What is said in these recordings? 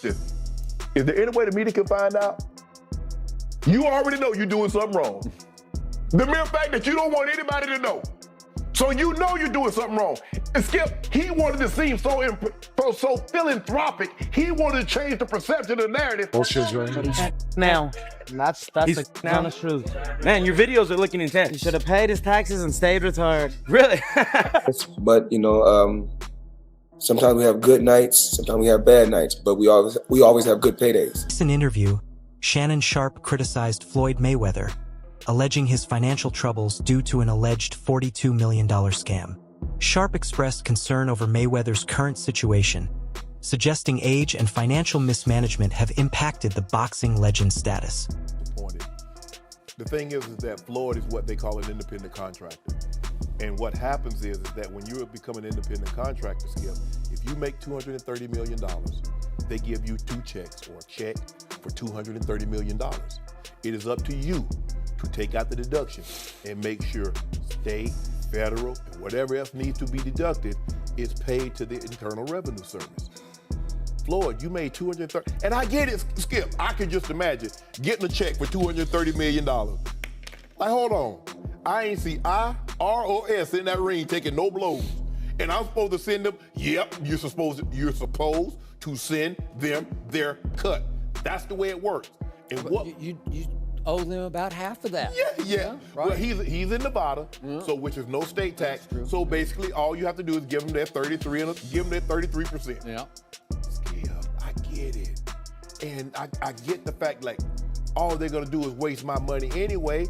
question, is there any way the media can find out? You already know you're doing something wrong. The mere fact that you don't want anybody to know. So you know you're doing something wrong. And Skip, he wanted to seem so philanthropic. He wanted to change the perception of the narrative. Now, that's the honest truth. Man, your videos are looking intense. He should have paid his taxes and stayed retired. Really? But sometimes we have good nights, sometimes we have bad nights, but we always have good paydays. In an interview, Shannon Sharpe criticized Floyd Mayweather, alleging his financial troubles due to an alleged $42 million scam. Sharpe expressed concern over Mayweather's current situation, suggesting age and financial mismanagement have impacted the boxing legend's status. The thing is that Floyd is what they call an independent contractor. And what happens is that when you become an independent contractor, Skip, if you make $230 million, they give you 2 checks or a check for $230 million. It is up to you to take out the deduction and make sure state, federal, and whatever else needs to be deducted is paid to the Internal Revenue Service. Floyd, you made $230, and I get it, Skip. I can just imagine getting a check for $230 million. Like, hold on. I ain't see I, R, or S in that ring taking no blows. And I'm supposed to send them, yep, you're supposed to send them their cut. That's the way it works. And what you owe them about half of that. Yeah. Right. Well, he's in Nevada, so which is no state tax. So basically, all you have to do is give them their 33%. Yeah. Skip, I get it, and I get the fact like all they're gonna do is waste my money anyway.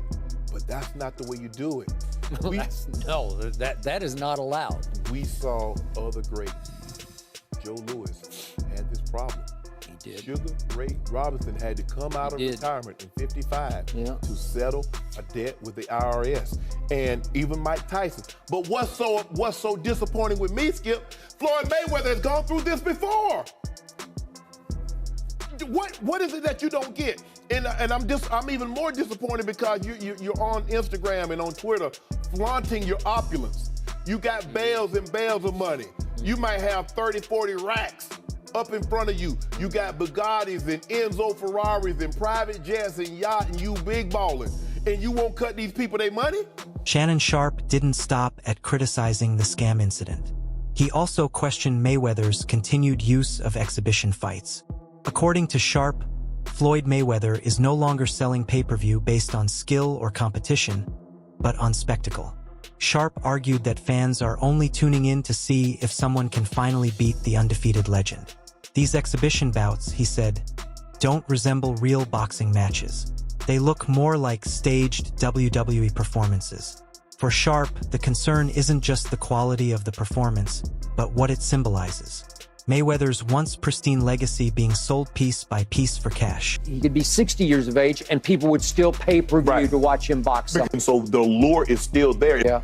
But that's not the way you do it. That is not allowed. We saw other greats. Joe Louis had this problem. He did. Sugar Ray Robinson had to come out of retirement in '55 to settle a debt with the IRS, and even Mike Tyson. But what's so disappointing with me, Skip? Floyd Mayweather has gone through this before. What is it that you don't get? And I'm even more disappointed because you're on Instagram and on Twitter flaunting your opulence. You got bales and bales of money. You might have 30, 40 racks up in front of you. You got Bugattis and Enzo Ferraris and private jets and yacht, and you big ballin'. And you won't cut these people their money? Shannon Sharpe didn't stop at criticizing the scam incident. He also questioned Mayweather's continued use of exhibition fights. According to Sharpe, Floyd Mayweather is no longer selling pay-per-view based on skill or competition, but on spectacle. Sharpe argued that fans are only tuning in to see if someone can finally beat the undefeated legend. These exhibition bouts, he said, don't resemble real boxing matches. They look more like staged WWE performances. For Sharpe, the concern isn't just the quality of the performance, but what it symbolizes. Mayweather's once pristine legacy being sold piece by piece for cash. He could be 60 years of age and people would still pay per view to watch him box. And so the allure is still there. Yeah.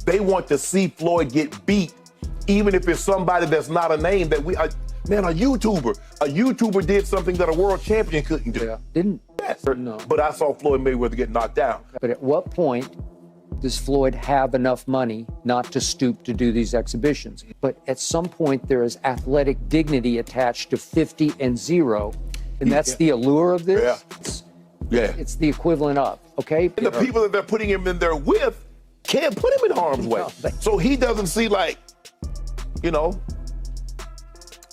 They want to see Floyd get beat, even if it's somebody that's not a name that a YouTuber did something that a world champion couldn't do. Yeah. Didn't? Yes. No. But I saw Floyd Mayweather get knocked down. But at what point does Floyd have enough money not to stoop to do these exhibitions? But at some point, there is athletic dignity attached to 50 and 0, and that's the allure of this. It's the equivalent of, okay? And the people that they're putting him in there with can't put him in harm's way. So he doesn't see like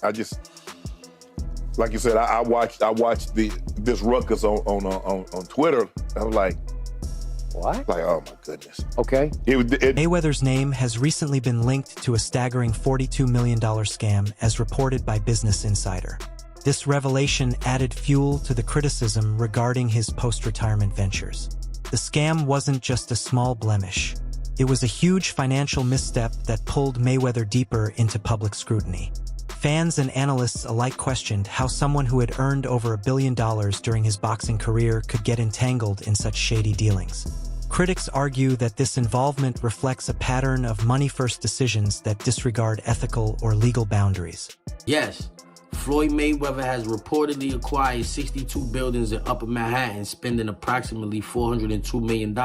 like you said, I watched this ruckus on Twitter. I was like, what? Like, oh my goodness. Okay. Mayweather's name has recently been linked to a staggering $42 million scam, as reported by Business Insider. This revelation added fuel to the criticism regarding his post-retirement ventures. The scam wasn't just a small blemish. It was a huge financial misstep that pulled Mayweather deeper into public scrutiny. Fans and analysts alike questioned how someone who had earned over $1 billion during his boxing career could get entangled in such shady dealings. Critics argue that this involvement reflects a pattern of money-first decisions that disregard ethical or legal boundaries. Yes, Floyd Mayweather has reportedly acquired 62 buildings in Upper Manhattan, spending approximately $402 million.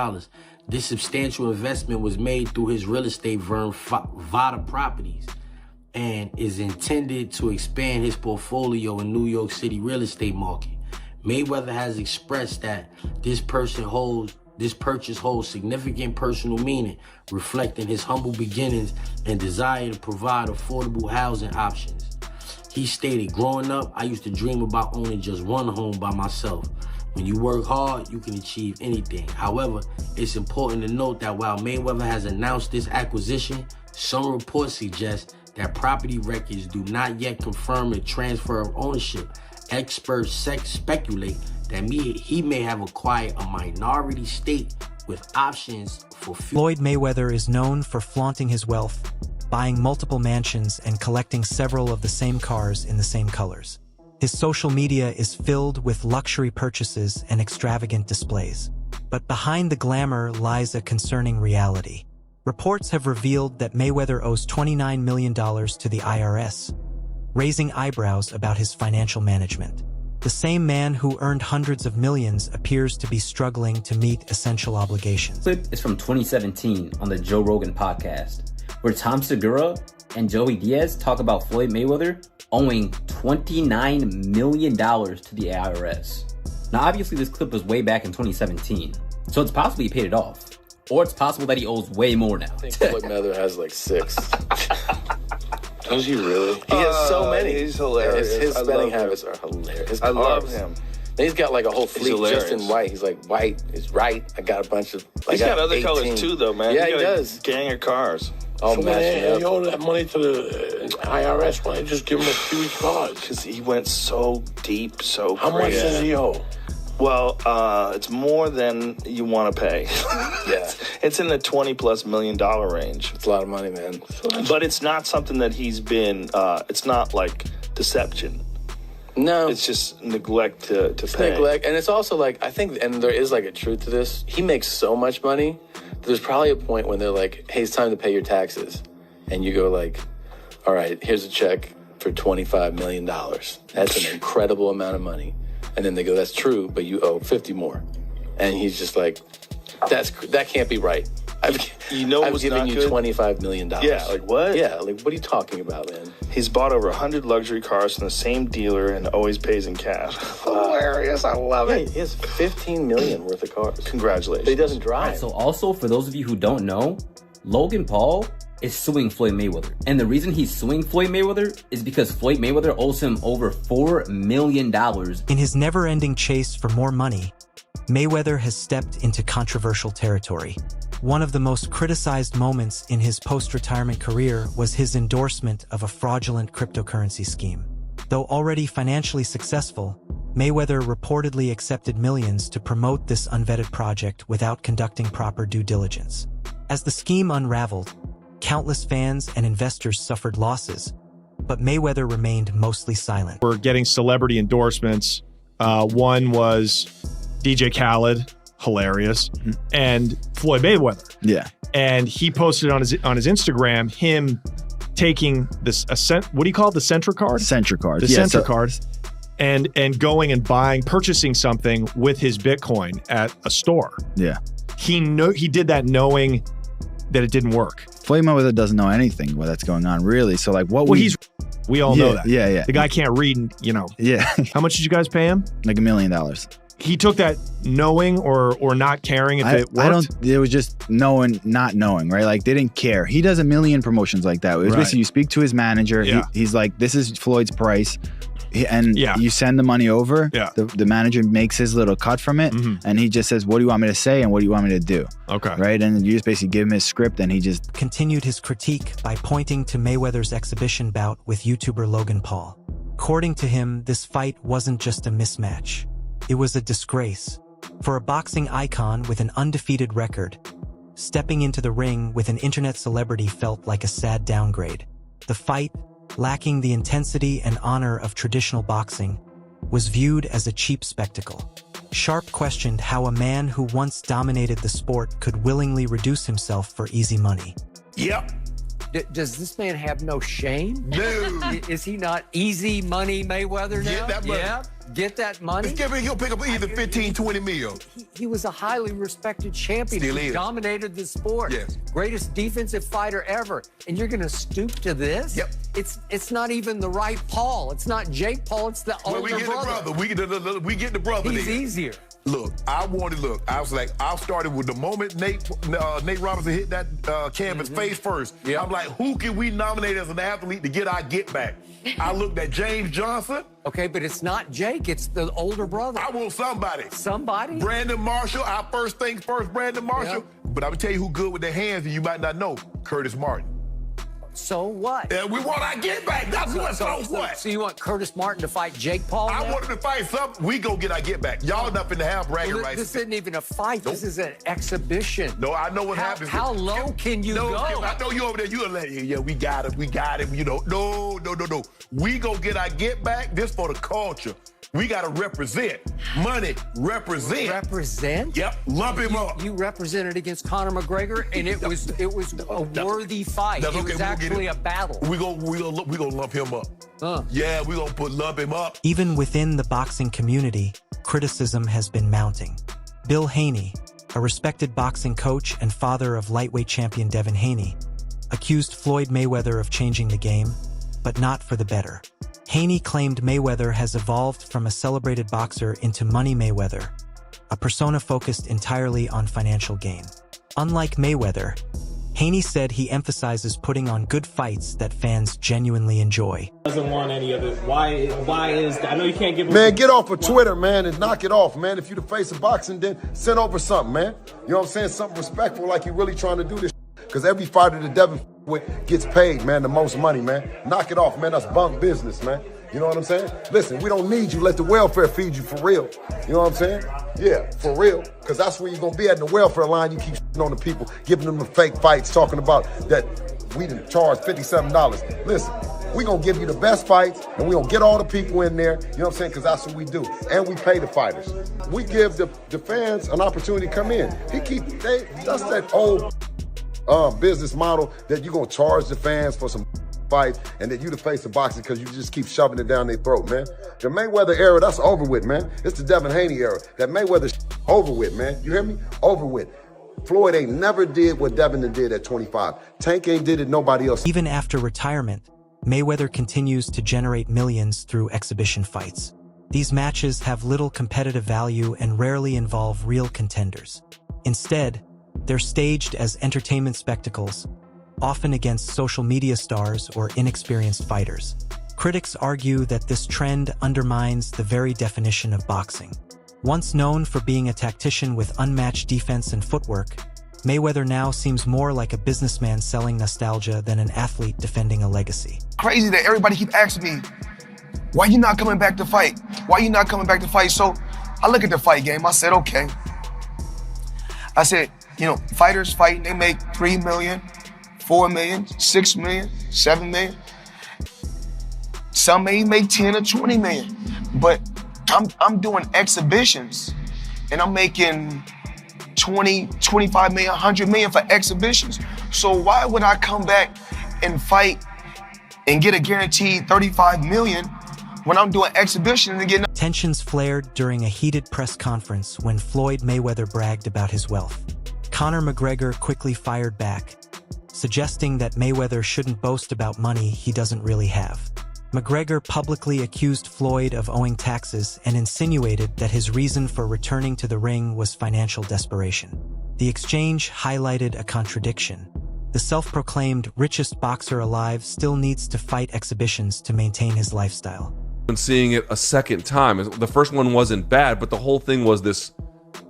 This substantial investment was made through his real estate firm, Vada Properties. and is intended to expand his portfolio in New York City real estate market. Mayweather has expressed that this purchase holds significant personal meaning, reflecting his humble beginnings and desire to provide affordable housing options. He stated, "Growing up, I used to dream about owning just one home by myself. When you work hard, you can achieve anything. However, it's important to note that while Mayweather has announced this acquisition, some reports suggest that property records do not yet confirm a transfer of ownership. Experts speculate that he may have acquired a minority stake with options for Floyd Mayweather is known for flaunting his wealth, buying multiple mansions and collecting several of the same cars in the same colors. His social media is filled with luxury purchases and extravagant displays. But behind the glamour lies a concerning reality. Reports have revealed that Mayweather owes $29 million to the IRS, raising eyebrows about his financial management. The same man who earned hundreds of millions appears to be struggling to meet essential obligations. Clip is from 2017 on the Joe Rogan podcast, where Tom Segura and Joey Diaz talk about Floyd Mayweather owing $29 million to the IRS. Now, obviously, this clip was way back in 2017, so it's possible he paid it off. Or it's possible that he owes way more now. I think Floyd Mayweather has like 6. Does he really? He has so many. He's hilarious. His spending habits are hilarious. I love him. And he's got like a whole fleet just in white. He's like, white is right. I got a bunch of. He's got other 18 colors too, though, man. Yeah, he does. Gang of cars. Oh, so man. He owed that money to the IRS. Why don't you just give him a few cards? Because he went so deep, so How much does he owe? Well, it's more than you want to pay. Yeah. It's in the $20+ million range. It's a lot of money, man. But it's not something that he's been, it's not like deception. No. It's just neglect to pay. Neglect. And it's also like, I think, and there is like a truth to this. He makes so much money. There's probably a point when they're like, hey, it's time to pay your taxes. And you go like, all right, here's a check for $25 million. That's an incredible amount of money. And then they go, that's true, but you owe 50 more. And he's just like, that can't be right. I've given you $25 million. Yeah, like what? Yeah, like what are you talking about, man? He's bought over 100 luxury cars from the same dealer and always pays in cash. Hilarious, I love it. He has $15 million worth of cars. Congratulations. But he doesn't drive. Right, so also, for those of you who don't know, Logan Paul is suing Floyd Mayweather. And the reason he's suing Floyd Mayweather is because Floyd Mayweather owes him over $4 million. In his never-ending chase for more money, Mayweather has stepped into controversial territory. One of the most criticized moments in his post-retirement career was his endorsement of a fraudulent cryptocurrency scheme. Though already financially successful, Mayweather reportedly accepted millions to promote this unvetted project without conducting proper due diligence. As the scheme unraveled, countless fans and investors suffered losses, but Mayweather remained mostly silent. We're getting celebrity endorsements. One was DJ Khaled, hilarious, and Floyd Mayweather. Yeah. And he posted on his Instagram him taking this what do you call it? The Centra card? Centra card. The Centra cards. And going and purchasing something with his Bitcoin at a store. Yeah. He did that knowing that it didn't work. Floyd Mayweather doesn't know anything that's going on, really. So like what we all know that. Yeah. The guy can't read, Yeah. How much did you guys pay him? Like $1 million. He took that knowing or not caring if it worked? It was just knowing, not knowing, right? Like they didn't care. He does a million promotions like that. It was basically you speak to his manager. Yeah. He's like, this is Floyd's price. And you send the money over. Yeah. The manager makes his little cut from it. And he just says, what do you want me to say? And what do you want me to do? Okay. Right. And you just basically give him his script and he just continued his critique by pointing to Mayweather's exhibition bout with YouTuber Logan Paul. According to him, this fight wasn't just a mismatch. It was a disgrace. For a boxing icon with an undefeated record, stepping into the ring with an internet celebrity felt like a sad downgrade. The fight, lacking the intensity and honor of traditional boxing, was viewed as a cheap spectacle. Sharpe questioned how a man who once dominated the sport could willingly reduce himself for easy money. Yep. Does this man have no shame? No. Is he not easy money Mayweather now? Yeah, that money. Yeah. get that money. He'll pick up either 15, 20 mil. He was a highly respected champion. Still He is. dominated the sport. Yes. Greatest defensive fighter ever. And you're going to stoop to this? Yep. It's not even the right Paul. It's not Jake Paul. It's the older we get brother. the brother. We get the brother. He's then. easier. Look, I was like, I started with the moment Nate Robinson hit that canvas face first. Yeah. I'm like, who can we nominate as an athlete to get our get back? I looked at James Johnson. Okay, but it's not Jake. It's the older brother. I want somebody. Somebody? Brandon Marshall. Our first things first, Brandon Marshall. Yep. But I'm going to tell you who good with their hands and you might not know. Curtis Martin. So what? And we want our get back. That's what. So what? So you want Curtis Martin to fight Jake Paul? I want him to fight something. We go get our get back. Y'all not finna have bragging rights. This isn't even a fight. Nope. This is an exhibition. No, I know what happens. How low can you go? I know you over there. You like, yeah, we got him. You know, no. We go get our get back. This for the culture. We got to represent. Money, represent. Represent? Yep, lump him up. You represented against Conor McGregor, and it was a worthy fight. That's it okay, was actually a battle. We gonna lump him up. Yeah, we gonna lump him up. Even within the boxing community, criticism has been mounting. Bill Haney, a respected boxing coach and father of lightweight champion Devin Haney, accused Floyd Mayweather of changing the game, but not for the better. Haney claimed Mayweather has evolved from a celebrated boxer into Money Mayweather, a persona focused entirely on financial gain. Unlike Mayweather, Haney said he emphasizes putting on good fights that fans genuinely enjoy. Doesn't want any of it. Why is that? I know you can't give. Man, get off of Twitter, man, and knock it off, man. If you the face of boxing, then send over something, man. You know what I'm saying? Something respectful, like you really trying to do this. Because every fighter that Devin with gets paid, man, the most money, man. Knock it off, man. That's bunk business, man. You know what I'm saying? Listen, we don't need you. Let the welfare feed you for real. You know what I'm saying? Yeah, for real. Because that's where you're going to be at in the welfare line. You keep on the people, giving them the fake fights, talking about that we didn't charge $57. Listen, we're going to give you the best fights, and we're going to get all the people in there. You know what I'm saying? Because that's what we do. And we pay the fighters. We give the fans an opportunity to come in. That's that old business model that you're going to charge the fans for some fights and that you the face of boxing because you just keep shoving it down their throat, man. The Mayweather era, that's over with, man. It's the Devin Haney era. That Mayweather over with, man. You hear me? Over with. Floyd ain't never did what Devin did at 25. Tank ain't did it, nobody else. Even after retirement, Mayweather continues to generate millions through exhibition fights. These matches have little competitive value and rarely involve real contenders. Instead, they're staged as entertainment spectacles, often against social media stars or inexperienced fighters. Critics argue that this trend undermines the very definition of boxing. Once known for being a tactician with unmatched defense and footwork, Mayweather now seems more like a businessman selling nostalgia than an athlete defending a legacy. Crazy that everybody keep asking me, why you not coming back to fight? Why you not coming back to fight? So I look at the fight game, I said, okay. I said, you know, fighters fighting, they make $3 million, $4 million, $6 million, $7 million. Some may make 10 or 20 million. But I'm doing exhibitions and I'm making 20, 25 million, 100 million for exhibitions. So why would I come back and fight and get a guaranteed 35 million when I'm doing exhibitions and getting... Tensions flared during a heated press conference when Floyd Mayweather bragged about his wealth. Conor McGregor quickly fired back, suggesting that Mayweather shouldn't boast about money he doesn't really have. McGregor publicly accused Floyd of owing taxes and insinuated that his reason for returning to the ring was financial desperation. The exchange highlighted a contradiction. The self-proclaimed richest boxer alive still needs to fight exhibitions to maintain his lifestyle. And seeing it a second time, the first one wasn't bad, but the whole thing was this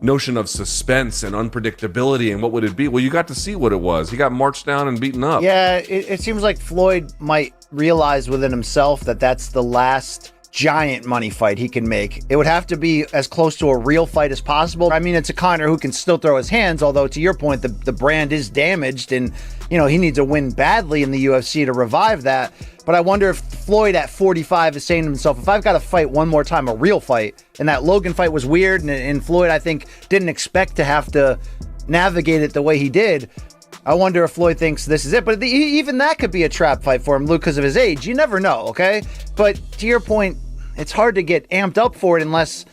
notion of suspense and unpredictability and what would it be? Well, you got to see what it was. He got marched down and beaten up. Yeah, it seems like Floyd might realize within himself that that's the last giant money fight he can make. It would have to be as close to a real fight as possible. I mean, it's a Conor who can still throw his hands, although to your point, the brand is damaged and, you know, he needs a win badly in the UFC to revive that. But I wonder if Floyd at 45 is saying to himself, if I've got to fight one more time, a real fight, and that Logan fight was weird, and Floyd, I think, didn't expect to have to navigate it the way he did. I wonder if Floyd thinks this is it. But even that could be a trap fight for him, Luke, because of his age. You never know, okay? But to your point, it's hard to get amped up for it unless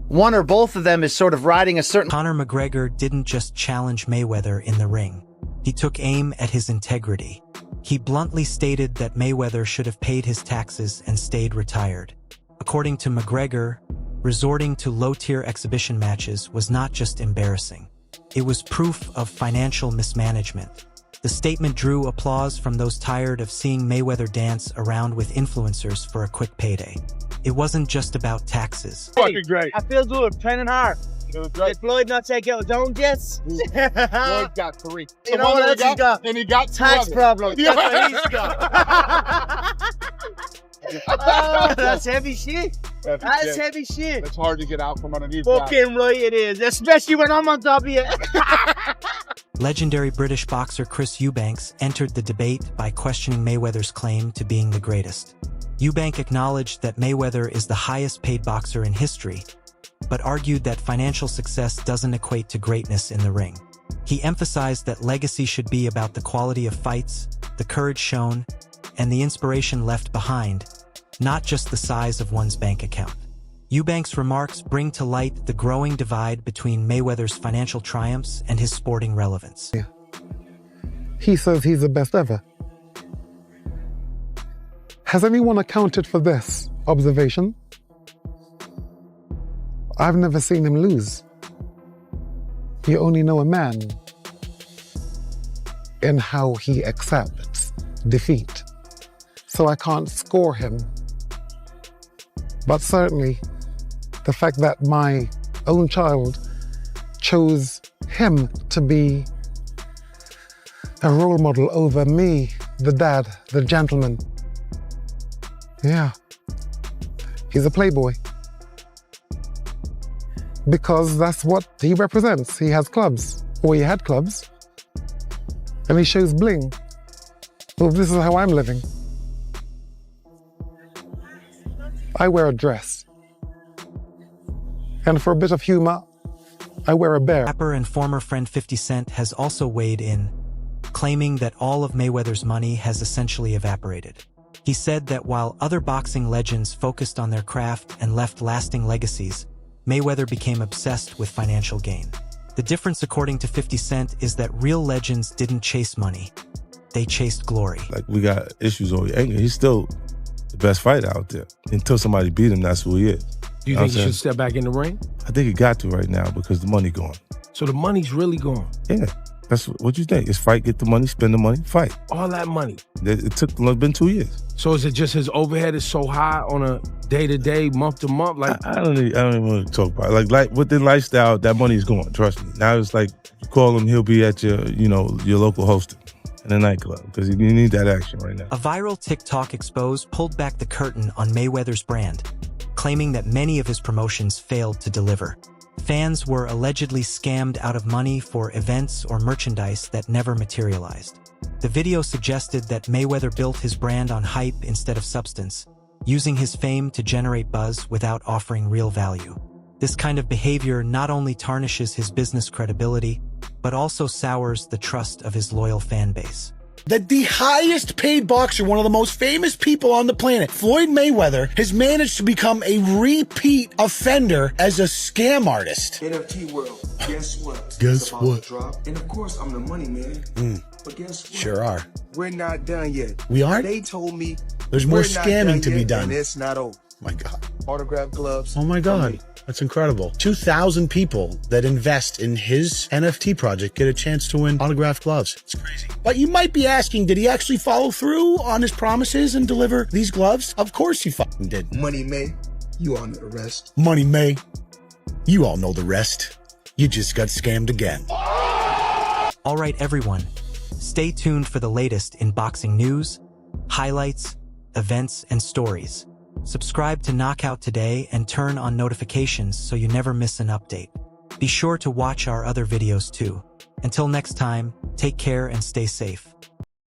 one or both of them is sort of riding a certain... Conor McGregor didn't just challenge Mayweather in the ring. He took aim at his integrity. He bluntly stated that Mayweather should have paid his taxes and stayed retired. According to McGregor, resorting to low-tier exhibition matches was not just embarrassing. It was proof of financial mismanagement. The statement drew applause from those tired of seeing Mayweather dance around with influencers for a quick payday. It wasn't just about taxes. Fucking great. I feel good, training hard. Did Floyd not take out his own jets? Floyd got 3. You know what else he got? And he got 2 tax others. problems. That's what he's got. Oh, that's heavy shit. That's heavy shit. It's hard to get out from underneath. Fucking right it is, especially when I'm on top of you. Legendary British boxer Chris Eubanks entered the debate by questioning Mayweather's claim to being the greatest. Eubank acknowledged that Mayweather is the highest-paid boxer in history, but argued that financial success doesn't equate to greatness in the ring. He emphasized that legacy should be about the quality of fights, the courage shown, and the inspiration left behind, not just the size of one's bank account. Eubanks' remarks bring to light the growing divide between Mayweather's financial triumphs and his sporting relevance. He says he's the best ever. Has anyone accounted for this observation? I've never seen him lose. You only know a man in how he accepts defeat. So I can't score him. But certainly, the fact that my own child chose him to be a role model over me, the dad, the gentleman. Yeah, he's a playboy. Because that's what he represents. He has clubs, or he had clubs, and he shows bling. Well, this is how I'm living. I wear a dress. And for a bit of humor, I wear a bear. Rapper and former friend 50 Cent has also weighed in, claiming that all of Mayweather's money has essentially evaporated. He said that while other boxing legends focused on their craft and left lasting legacies, Mayweather became obsessed with financial gain. The difference, according to 50 Cent, is that real legends didn't chase money. They chased glory. Like, we got issues over anger. He's still the best fighter out there. Until somebody beat him, that's who he is. Do you think he should step back in the ring? I think he got to right now because the money gone. So the money's really gone? Yeah. That's what you think. It's fight, get the money, spend the money, fight. All that money? It's been 2 years. So is it just his overhead is so high on a day-to-day, month-to-month? Like I don't even want to talk about it. Like with the lifestyle, that money's gone, trust me. Now it's like, you call him, he'll be at your local hosting in a nightclub because you need that action right now. A viral TikTok expose pulled back the curtain on Mayweather's brand, claiming that many of his promotions failed to deliver. Fans were allegedly scammed out of money for events or merchandise that never materialized. The video suggested that Mayweather built his brand on hype instead of substance, using his fame to generate buzz without offering real value. This kind of behavior not only tarnishes his business credibility, but also sours the trust of his loyal fan base. That the highest paid boxer, one of the most famous people on the planet, Floyd Mayweather, has managed to become a repeat offender as a scam artist. NFT world, guess what? Guess what? Drop. And of course, I'm the money man. But guess what? Sure are. We're not done yet. We aren't? They told me there's more we're not scamming to yet, be done. And it's not over. My God. Autograph gloves. Oh my God. That's incredible. 2,000 people that invest in his NFT project get a chance to win autographed gloves. It's crazy. But you might be asking, did he actually follow through on his promises and deliver these gloves? Of course he fucking did. Money May, you all know the rest. Money May, you all know the rest. You just got scammed again. All right, everyone. Stay tuned for the latest in boxing news, highlights, events, and stories. Subscribe to Knockout today and turn on notifications so you never miss an update. Be sure to watch our other videos too. Until next time, take care and stay safe.